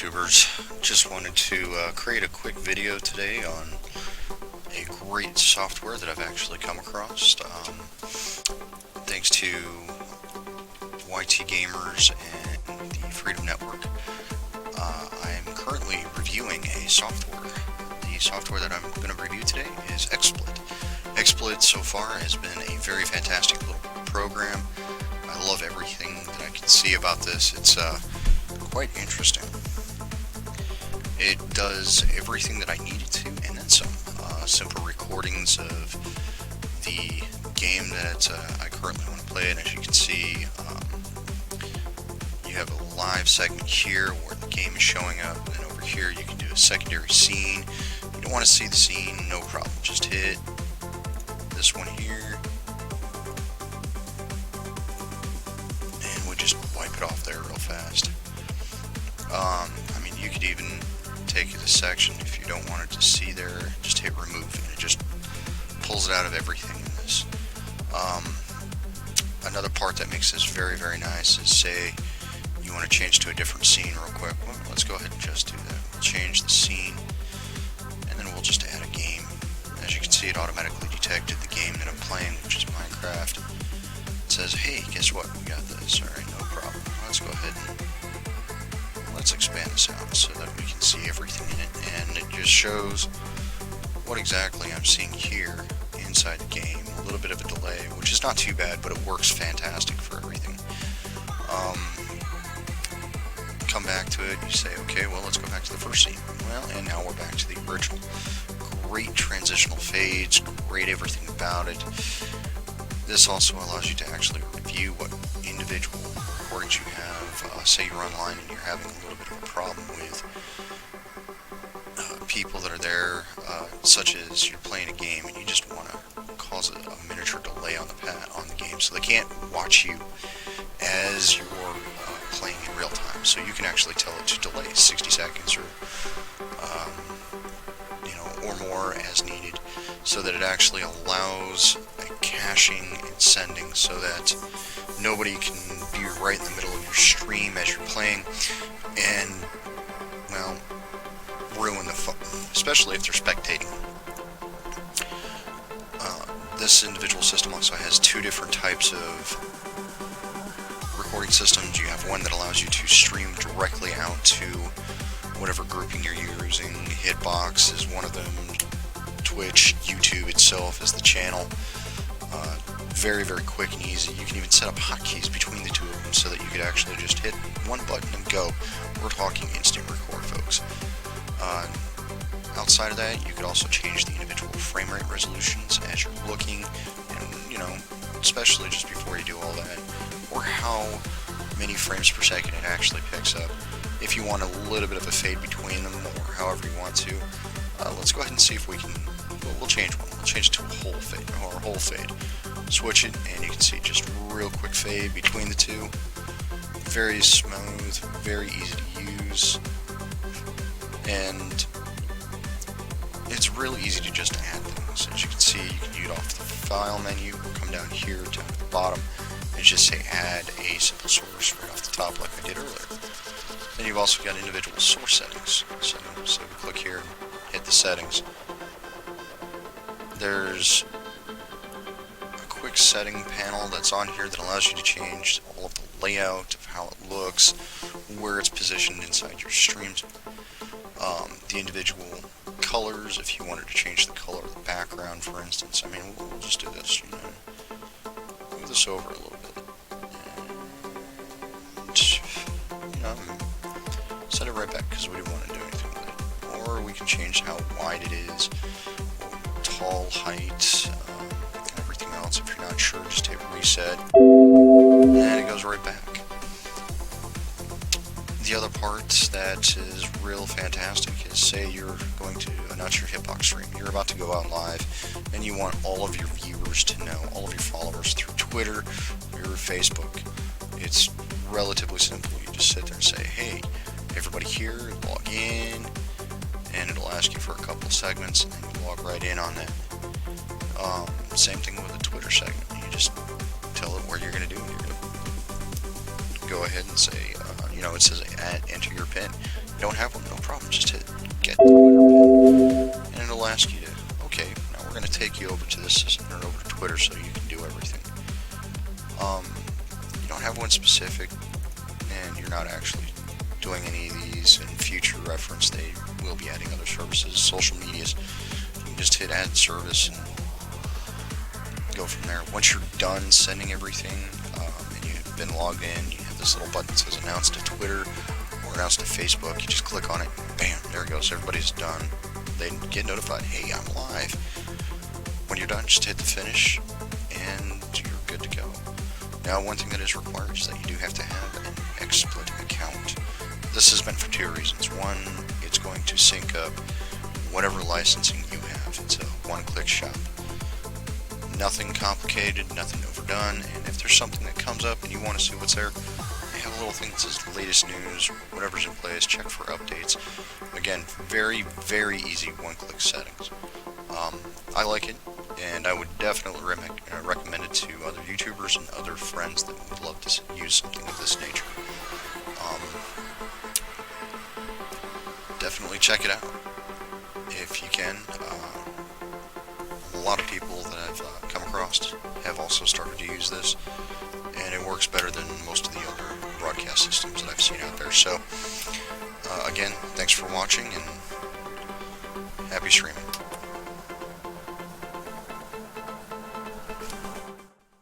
YouTubers. Just wanted to create a quick video today on a great software that I've actually come across. Thanks to YT Gamers and the Freedom Network, I am currently reviewing a software. The software that I'm going to review today is Xsplit. Xsplit so far has been a very fantastic little program. I love everything that I can see about this. It's quite interesting. It does everything that I needed to, and then some. Simple recordings of the game that I currently want to play, and as you can see, you have a live segment here where the game is showing up, and over here you can do a secondary scene. If you don't want to see the scene, no problem. Just hit this one here, and we just wipe it off there real fast. I mean, you could even take it a section if you don't want it to see there. Just hit remove, and it just pulls it out of everything in this. Another part that makes this very, very nice is, say you want to change to a different scene real quick. Well, let's go ahead and just do that. We'll change the scene, and then we'll just add a game. As you can see, it automatically detected the game that I'm playing, which is Minecraft. It says, hey, guess what? We got this. Alright, no problem. Let's go ahead and let's expand this out so that we can see everything in it, and it just shows what exactly I'm seeing here inside the game. A little bit of a delay, which is not too bad, but it works fantastic for everything. Come back to it, you say, okay, well, let's go back to the first scene. Well, and now we're back to the original. Great transitional fades, great everything about it. This also allows you to actually review what individual recordings you have. Say you're online and you're having a little bit of a problem with people that are there, such as you're playing a game and you just want to cause a miniature delay on the game, so they can't watch you as you're playing in real time. So you can actually tell it to delay 60 seconds or or more as needed, so that it actually allows a caching and sending, so that nobody can be right in the middle of your stream as you're playing and, well, ruin the fun, especially if they're spectating. This individual system also has two different types of recording systems. You have one that allows you to stream directly out to whatever grouping you're using. Hitbox is one of them. Twitch, YouTube itself is the channel. Very, very quick and easy. You can even set up hotkeys between the two of them so that you could actually just hit one button and go. We're talking instant record, folks. Outside of that, you could also change the individual frame rate resolutions as you're looking, and especially just before you do all that, or how many frames per second it actually picks up. If you want a little bit of a fade between them, or however you want to, let's go ahead and see if we can. We'll change one. We'll change it to a whole fade, or a whole fade. Switch it, and you can see just real quick fade between the two. Very smooth, very easy to use, and it's real easy to just add things. As you can see, you can do it off the file menu, come down here, down at the bottom, and just say add a simple source right off the top like I did earlier. Then you've also got individual source settings. So we click here and hit the settings. There's a quick setting panel that's on here that allows you to change all of the layout of how it looks, where it's positioned inside your streams, the individual colors, if you wanted to change the color of the background, for instance. I mean, we'll just do this, move this over a little bit, and, set it right back, because we didn't want to do anything with it. Or we can change how wide it is, tall, height, and everything else. If you're not sure, just hit reset, and it goes right back. The other part that is real fantastic is, say you're going to announce your Hitbox stream. You're about to go out live, and you want all of your viewers to know, all of your followers, through Twitter or Facebook. It's relatively simple. You just sit there and say, hey, everybody here, log in, and it'll ask you for a couple of segments, and then you log right in on that. Same thing with a Twitter segment. You just tell it what you're going to do, and you're going to go ahead and say, it says enter your pin. You don't have one, no problem. Just hit get the Twitter pin, and it'll ask you to, okay, now we're going to take you over to this system, or over to Twitter so you can do everything. You don't have one specific, and you're not actually doing any of these. In future reference, they will be adding other services. Social medias, you can just hit add service and go from there. Once you're done sending everything, and you've been logged in, you have this little button that says announce to Twitter or announce to Facebook. You just click on it, bam, there it goes, everybody's done. They get notified, hey, I'm live. When you're done, just hit the finish and you're good to go. Now, one thing that is required is that you do have to have an Xsplit account. This has been for two reasons. One, it's going to sync up whatever licensing you have. It's a one-click shop. Nothing complicated, nothing overdone, and if there's something that comes up and you want to see what's there, they have a little thing that says latest news, whatever's in place, check for updates. Again, very, very easy one-click settings. I like it, and I would definitely recommend it to other YouTubers and other friends that would love to use something of this nature. Definitely check it out if you can. A lot of people that I've come across have also started to use this, and it works better than most of the other broadcast systems that I've seen out there. So, again, thanks for watching, and happy streaming.